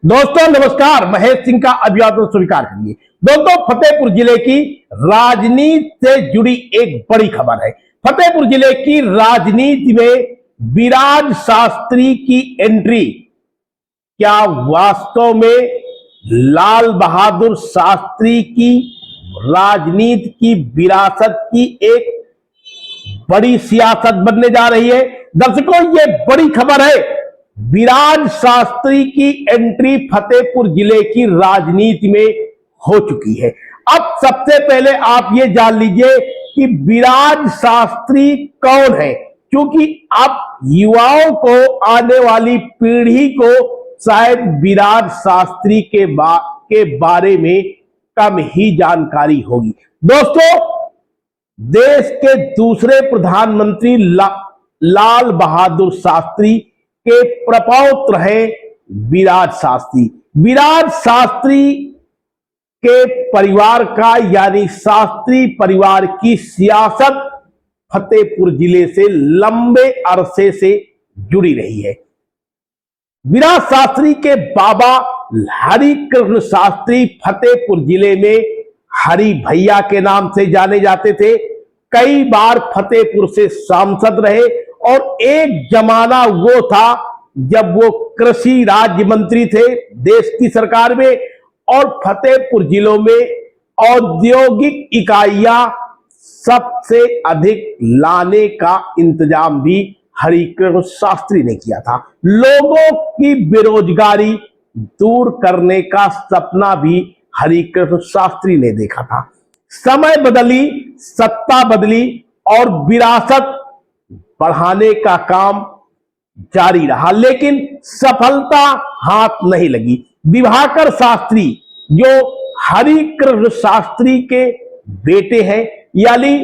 दोस्तों नमस्कार, महेश सिंह का अभिवादन स्वीकार करिए। दोस्तों, फतेहपुर जिले की राजनीति से जुड़ी एक बड़ी खबर है। फतेहपुर जिले की राजनीति में विराज शास्त्री की एंट्री क्या वास्तव में लाल बहादुर शास्त्री की राजनीति की विरासत की एक बड़ी सियासत बनने जा रही है? दर्शकों, ये बड़ी खबर है। विराज शास्त्री की एंट्री फतेहपुर जिले की राजनीति में हो चुकी है। अब सबसे पहले आप ये जान लीजिए कि विराज शास्त्री कौन है, क्योंकि अब युवाओं को, आने वाली पीढ़ी को शायद विराज शास्त्री के बारे में कम ही जानकारी होगी। दोस्तों, देश के दूसरे प्रधानमंत्री लाल बहादुर शास्त्री के प्रपौत्र हैं विराज शास्त्री। विराज शास्त्री के परिवार का, यानी शास्त्री परिवार की सियासत फतेहपुर जिले से लंबे अरसे से जुड़ी रही है। विराज शास्त्री के बाबा हरिकृष्ण शास्त्री फतेहपुर जिले में हरि भैया के नाम से जाने जाते थे। कई बार फतेहपुर से सांसद रहे और एक जमाना वो था जब वो कृषि राज्य मंत्री थे देश की सरकार में, और फतेहपुर जिलों में औद्योगिक इकाइयां सबसे अधिक लाने का इंतजाम भी हरिकृष्ण शास्त्री ने किया था। लोगों की बेरोजगारी दूर करने का सपना भी हरिकृष्ण शास्त्री ने देखा था। समय बदली, सत्ता बदली और विरासत बढ़ाने का काम जारी रहा, लेकिन सफलता हाथ नहीं लगी। दिवाकर शास्त्री, जो हरिकृष्ण शास्त्री के बेटे हैं, यानी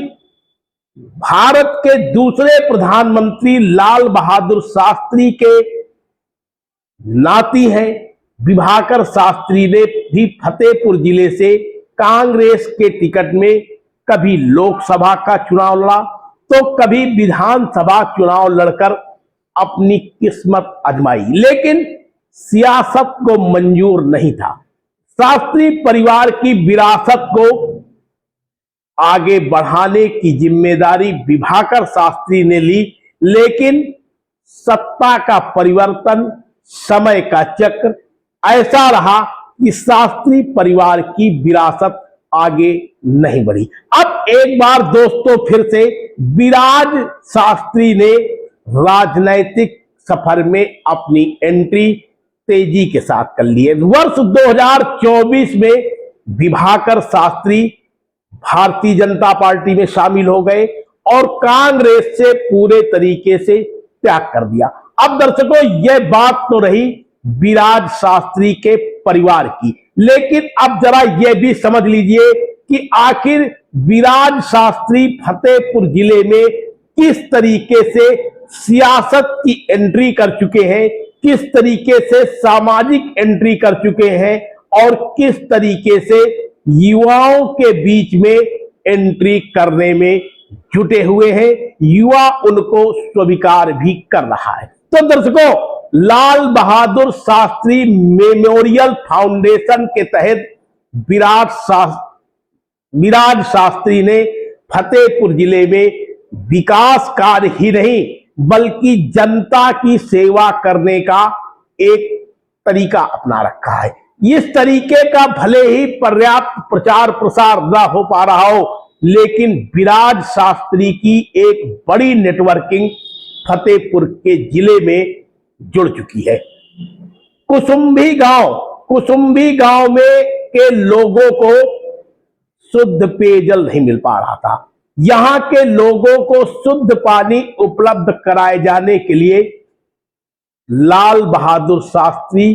भारत के दूसरे प्रधानमंत्री लाल बहादुर शास्त्री के नाती हैं, दिवाकर शास्त्री ने भी फतेहपुर जिले से कांग्रेस के टिकट में कभी लोकसभा का चुनाव लड़ा तो कभी विधानसभा चुनाव लड़कर अपनी किस्मत आजमाई, लेकिन सियासत को मंजूर नहीं था। शास्त्री परिवार की विरासत को आगे बढ़ाने की जिम्मेदारी दिवाकर शास्त्री ने ली, लेकिन सत्ता का परिवर्तन, समय का चक्र ऐसा रहा कि शास्त्री परिवार की विरासत आगे नहीं बढ़ी। अब एक बार दोस्तों फिर से विराज शास्त्री ने राजनैतिक सफर में अपनी एंट्री तेजी के साथ कर ली है। वर्ष 2024 में दिवाकर शास्त्री भारतीय जनता पार्टी में शामिल हो गए और कांग्रेस से पूरे तरीके से त्याग कर दिया। अब दर्शकों, यह बात तो रही विराज शास्त्री के परिवार की, लेकिन अब जरा यह भी समझ लीजिए कि आखिर विराज शास्त्री फतेहपुर जिले में किस तरीके से सियासत की एंट्री कर चुके हैं, किस तरीके से सामाजिक एंट्री कर चुके हैं और किस तरीके से युवाओं के बीच में एंट्री करने में जुटे हुए हैं। युवा उनको स्वीकार भी कर रहा है। तो दर्शकों, लाल बहादुर शास्त्री मेमोरियल फाउंडेशन के तहत विराज शास्त्री ने फतेहपुर जिले में विकास कार्य ही नहीं बल्कि जनता की सेवा करने का एक तरीका अपना रखा है। इस तरीके का भले ही पर्याप्त प्रचार प्रसार न हो पा रहा हो, लेकिन विराज शास्त्री की एक बड़ी नेटवर्किंग फतेहपुर के जिले में जुड़ चुकी है। कुसुम्भी गांव में के लोगों को शुद्ध पेयजल नहीं मिल पा रहा था। यहां के लोगों को शुद्ध पानी उपलब्ध कराए जाने के लिए लाल बहादुर शास्त्री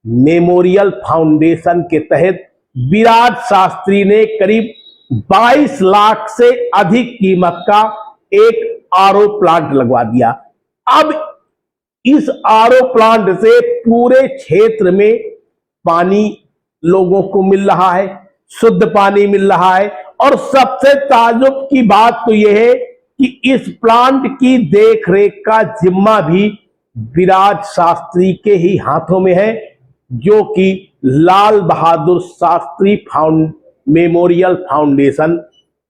मेमोरियल फाउंडेशन के तहत विराज शास्त्री ने करीब 22 लाख से अधिक कीमत का एक आरओ प्लांट लगवा दिया। अब इस आरओ प्लांट से पूरे क्षेत्र में पानी लोगों को मिल रहा है, शुद्ध पानी मिल रहा है। और सबसे ताज्जुब की बात तो यह है कि इस प्लांट की देखरेख का जिम्मा भी विराज शास्त्री के ही हाथों में है। जो कि लाल बहादुर शास्त्री मेमोरियल फाउंडेशन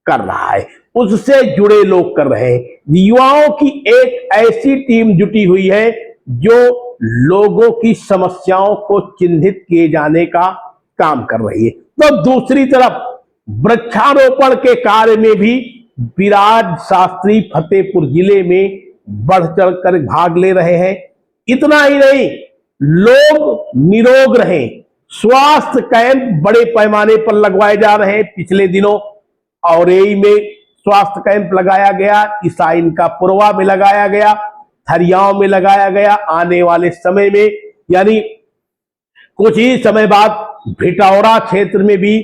कर रहा है, उससे जुड़े लोग कर रहे हैं। युवाओं की एक ऐसी टीम जुटी हुई है जो लोगों की समस्याओं को चिन्हित किए जाने का काम कर रही है। तो दूसरी तरफ वृक्षारोपण के कार्य में भी विराज शास्त्री फतेहपुर जिले में बढ़ चढ़ कर भाग ले रहे हैं। इतना ही नहीं, लोग निरोग रहें, स्वास्थ्य कैंप बड़े पैमाने पर लगवाए जा रहे हैं। पिछले दिनों औरई में स्वास्थ्य कैंप लगाया गया, ईसाइन का पुरवा में लगाया गया, थरियाओं में लगाया गया। आने वाले समय में यानी कुछ ही समय बाद भिटौरा क्षेत्र में भी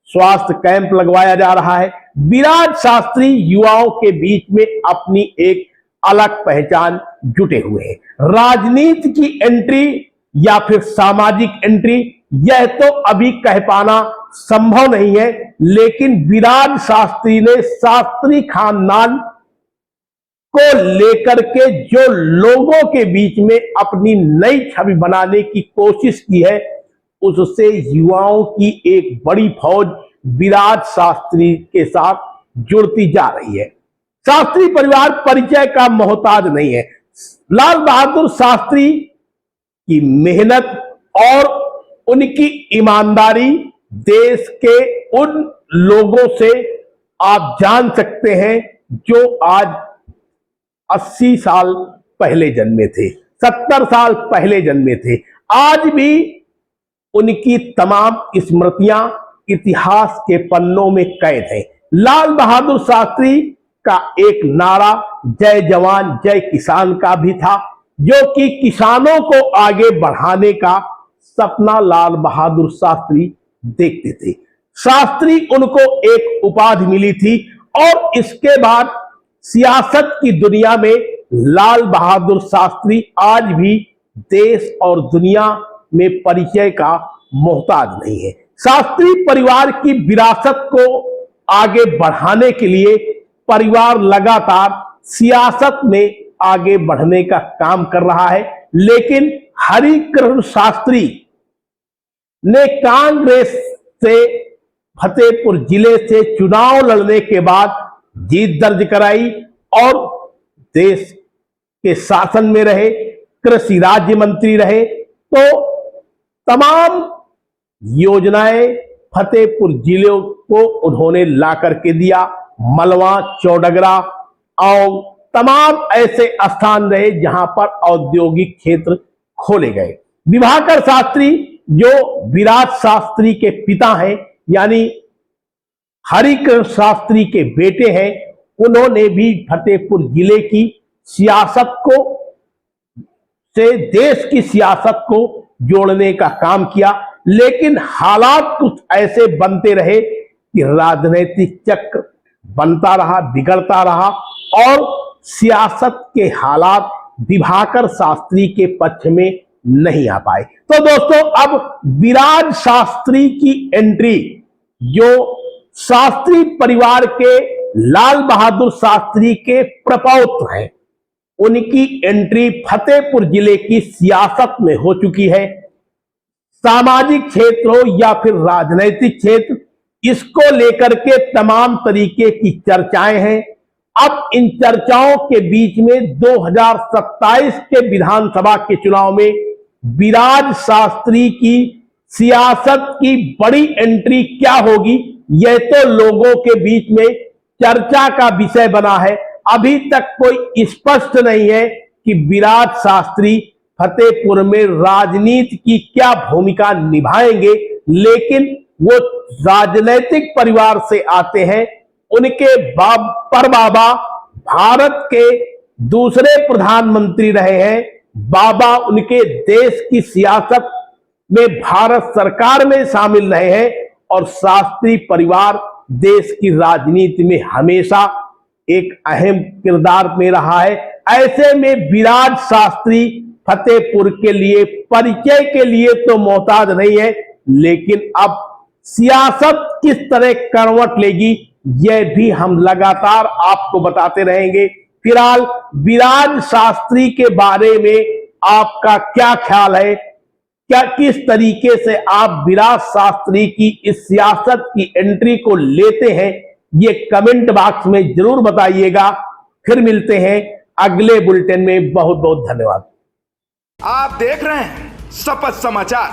स्वास्थ्य कैंप लगवाया जा रहा है। विराज शास्त्री युवाओं के बीच में अपनी एक अलग पहचान जुटे हुए हैं। राजनीति की एंट्री या फिर सामाजिक एंट्री, यह तो अभी कह पाना संभव नहीं है, लेकिन विराज शास्त्री ने शास्त्री खानदान को लेकर के जो लोगों के बीच में अपनी नई छवि बनाने की कोशिश की है, उससे युवाओं की एक बड़ी फौज विराज शास्त्री के साथ जुड़ती जा रही है। शास्त्री परिवार परिचय का मोहताज नहीं है। लाल बहादुर शास्त्री की मेहनत और उनकी ईमानदारी देश के उन लोगों से आप जान सकते हैं जो आज 80 साल पहले जन्मे थे, 70 साल पहले जन्मे थे। आज भी उनकी तमाम स्मृतियां इतिहास के पन्नों में कैद है। लाल बहादुर शास्त्री का एक नारा जय जवान जय किसान का भी था, जो कि किसानों को आगे बढ़ाने का सपना लाल बहादुर शास्त्री देखते थे। शास्त्री उनको एक उपाधि मिली थी और इसके बाद सियासत की दुनिया में लाल बहादुर शास्त्री आज भी देश और दुनिया में परिचय का मोहताज नहीं है। शास्त्री परिवार की विरासत को आगे बढ़ाने के लिए परिवार लगातार सियासत में आगे बढ़ने का काम कर रहा है, लेकिन हरिकृष्ण शास्त्री ने कांग्रेस से फतेहपुर जिले से चुनाव लड़ने के बाद जीत दर्ज कराई और देश के शासन में रहे, कृषि राज्य मंत्री रहे। तो तमाम योजनाएं फतेहपुर जिले को उन्होंने ला करके दिया। मलवा, चौडगरा और तमाम ऐसे स्थान रहे जहां पर औद्योगिक क्षेत्र खोले गए। विभाकर शास्त्री जो विराज शास्त्री के पिता हैं, यानी हरिकृष्ण शास्त्री के बेटे हैं, उन्होंने भी फतेहपुर जिले की सियासत को से देश की सियासत को जोड़ने का काम किया, लेकिन हालात कुछ ऐसे बनते रहे कि राजनीतिक चक्र बनता रहा, बिगड़ता रहा और सियासत के हालात विभाकर शास्त्री के पक्ष में नहीं आ पाए। तो दोस्तों, अब विराज शास्त्री की एंट्री, जो शास्त्री परिवार के लाल बहादुर शास्त्री के प्रपौत्र हैं, उनकी एंट्री फतेहपुर जिले की सियासत में हो चुकी है। सामाजिक क्षेत्र हो या फिर राजनीतिक क्षेत्र, इसको लेकर के तमाम तरीके की चर्चाएं हैं। अब इन चर्चाओं के बीच में 2027 के विधानसभा के चुनाव में विराज शास्त्री की सियासत की बड़ी एंट्री क्या होगी, यह तो लोगों के बीच में चर्चा का विषय बना है। अभी तक कोई स्पष्ट नहीं है कि विराज शास्त्री फतेहपुर में राजनीति की क्या भूमिका निभाएंगे, लेकिन वो राजनीतिक परिवार से आते हैं। उनके बाबा भारत के दूसरे प्रधानमंत्री रहे हैं। बाबा उनके देश की सियासत में भारत सरकार में शामिल रहे हैं और शास्त्री परिवार देश की राजनीति में हमेशा एक अहम किरदार में रहा है। ऐसे में विराज शास्त्री फतेहपुर के लिए परिचय के लिए तो मोहताज नहीं है, लेकिन अब सियासत किस तरह करवट लेगी, यह भी हम लगातार आपको बताते रहेंगे। फिलहाल विराज शास्त्री के बारे में आपका क्या ख्याल है, क्या किस तरीके से आप विराट शास्त्री की इस सियासत की एंट्री को लेते हैं, ये कमेंट बॉक्स में जरूर बताइएगा। फिर मिलते हैं अगले बुलेटिन में। बहुत बहुत धन्यवाद। आप देख रहे हैं शपथ समाचार।